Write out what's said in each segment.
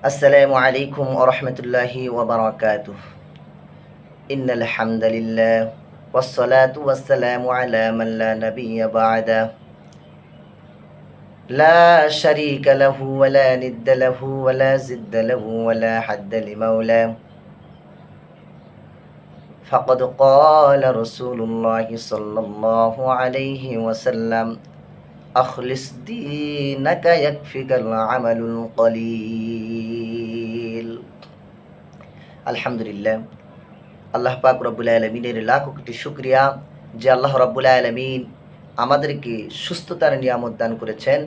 আসসালামু আলাইকুম ওয়া রাহমাতুল্লাহি ওয়া বারাকাতুহু। ইন্নাল হামদালিল্লাহ ওয়াস সালাতু ওয়াস সালামু আলা মান লা নাবিয়্যা বা'দা লা শারীকা লাহু ওয়া লা নিদ্দা লাহু ওয়া লা জিদ্দা লাহু ওয়া লা হাদ্দা লিমাওলা ফাকাদ ক্বালা রাসূলুল্লাহি সাল্লাল্লাহু আলাইহি ওয়াসাল্লাম আখলিস দীনাকা ইয়াকফিকাল আমালুল কলিল। আলহামদুলিল্লাহ, আল্লাহ পাক রব্বুল আলামিনের লাখ কোটি শুকরিয়া যে আল্লাহ রব্বুল আলামিন আমাদেরকে সুস্থতার নিয়ামত দান করেছেন।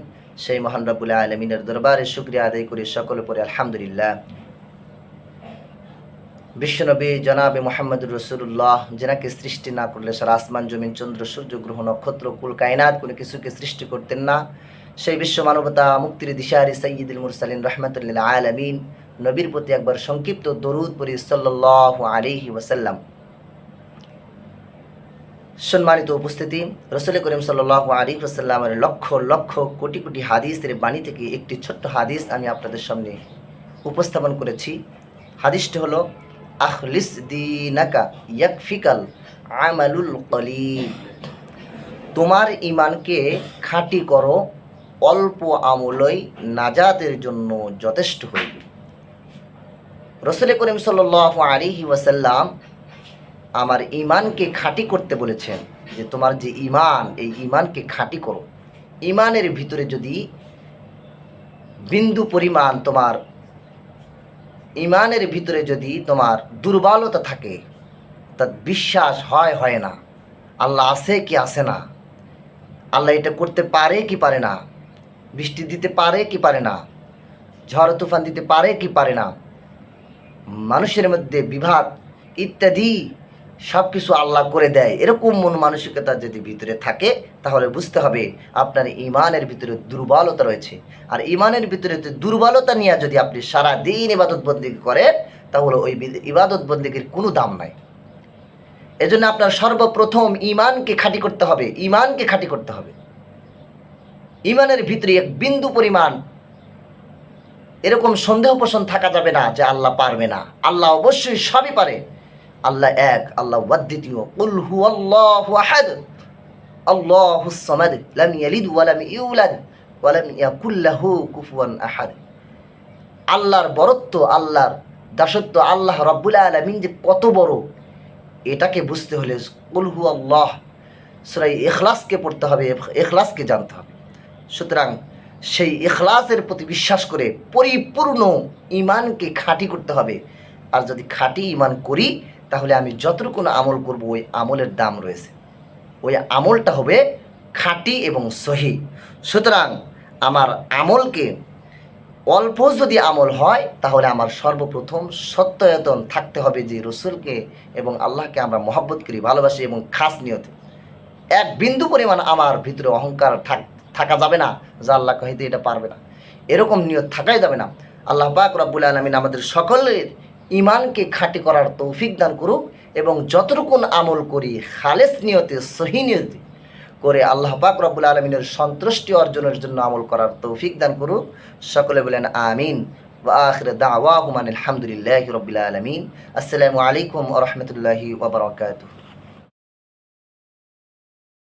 সেই মহান রব্বুল আলামিনের দরবারে শুকরিয়া আদায় করে সকলে পড়ে আলহামদুলিল্লাহ। বিশ্বনবী জনাবে মুহাম্মদুর রাসূলুল্লাহ, যেনাকে সৃষ্টি না করলে সারা আসমান জমিন চন্দ্র সূর্য গ্রহ নক্ষত্র কুল কায়নাত কোনো কিছুকে সৃষ্টি করতেন না, সেই বিশ্ব মানবতা মুক্তির দিশারি সাইয়্যিদুল মুরসালিন রাহমাতুল লিল আলামিন নবীর প্রতি একবার সংক্ষিপ্ত দরুদ পড়ি সাল্লাল্লাহু আলাইহি ওয়াসাল্লাম। সম্মানিত উপস্থিতি, রাসূল করিম সাল্লাল্লাহু আলাইহি ওয়াসাল্লামের লক্ষ লক্ষ কোটি কোটি হাদিসের বাণী থেকে একটি ছোট্ট হাদিস আমি আপনাদের সামনে উপস্থাপন করেছি। হাদিসটি হলো, আখলিস দীনাকা ইয়াকফিকাল আমালুল কলিল। তোমার ঈমানকে খাঁটি করো, অল্প আমলই নাজাতের জন্য যথেষ্ট হইবে। রাসূল করিম সাল্লাল্লাহু আলাইহি ওয়াসাল্লাম আমার ঈমানকে খাঁটি করতে বলেছেন, যে তোমার যে ঈমান, এই ঈমানকে খাঁটি করো। ঈমানের ভিতরে যদি বিন্দু পরিমাণ তোমার ঈমানের ভিতরে যদি তোমার দুর্বলতা থাকে, তা বিশ্বাস হয় না, আল্লাহ আছে কি আছে না, আল্লাহ এটা করতে পারে কি পারে না, বৃষ্টি দিতে পারে কি পারে না, ঝড় তুফান দিতে পারে কি পারে না, মানুষের মধ্যে বিভাদ ইত্যাদি সব কিছু আল্লাহ করে দেয়, এরকম মন মানসিকতা যদি ভিতরে থাকে, তাহলে বুঝতে হবে আপনার ঈমানের ভিতরে দুর্বলতা রয়েছে। আর ঈমানের ভিতরে দুর্বলতা নিয়ে যদি আপনি সারা দিন ইবাদত বন্দেগী করেন, তাহলে ওই ইবাদত বন্দেগীর কোনো দাম নাই। এজন্য আপনার সর্বপ্রথম ঈমানকে খাঁটি করতে হবে, ঈমানকে খাঁটি করতে হবে। ঈমানের ভিতরে এক বিন্দু পরিমাণ এরকম সন্দেহ পোষণ থাকা যাবে না যে আল্লাহ পারবে না। আল্লাহ অবশ্যই সবই পারে। আল্লাহ এক, আল্লাহ অদ্বিতীয়। কুল হুয়াল্লাহু আহাদ আল্লাহুস সামাদ লাম ইয়ালিদ ওয়া লাম ইউলাদ ওয়া লাম ইয়াকুল লাহু কুফুয়ান আহাদ। আল্লাহর বরত্ব, আল্লাহর দাসত্ব, আল্লাহ রাব্বুল আলামিন যে কত বড়, এটাকে বুঝতে হলে কুল হুয়াল্লাহ সূরা ইখলাসকে পড়তে হবে, ইখলাসকে জানতে হবে। সুতরাং সেই ইখলাসের প্রতি বিশ্বাস করে পরিপূর্ণ ঈমানকে খাঁটি করতে হবে। আর যদি খাঁটি ঈমান করি, তাহলে আমি যতটুকু আমল করব, ওই আমলের দাম রয়েছে, ওই আমলটা হবে খাঁটি এবং সহি। সুতরাং আমার আমলকে অল্প যদি আমল হয়, তাহলে আমার সর্বপ্রথম সত্যয়তন থাকতে হবে যে রসুলকে এবং আল্লাহকে আমরা মহব্বত করি, ভালোবাসি এবং খাস নিয়তে। এক বিন্দু পরিমাণ আমার ভিতরে অহংকার থাকা যাবে না যে আল্লাহ কহিতে এটা পারবে না, এরকম নিয়ত থাকাই যাবে না। আল্লাহ পাক রব্বুল আলামিন আমাদের সকলের ঈমানকে খাঁটি করার তৌফিক দান করুক, এবং যতটুকুন আমল করি খালেস নিয়তে, সহি নিয়তে করে আল্লাহ পাক রব্বুল আলামিনের সন্তুষ্টি অর্জনের জন্য আমল করার তৌফিক দান করুক। সকলে বলেন আমিন। ওয়া আখির দাওয়াহুম আলহামদুলিল্লাহি রাব্বিল আলামিন। আসসালামু আলাইকুম ওয়া রাহমাতুল্লাহি ওয়া বারাকাতুহু।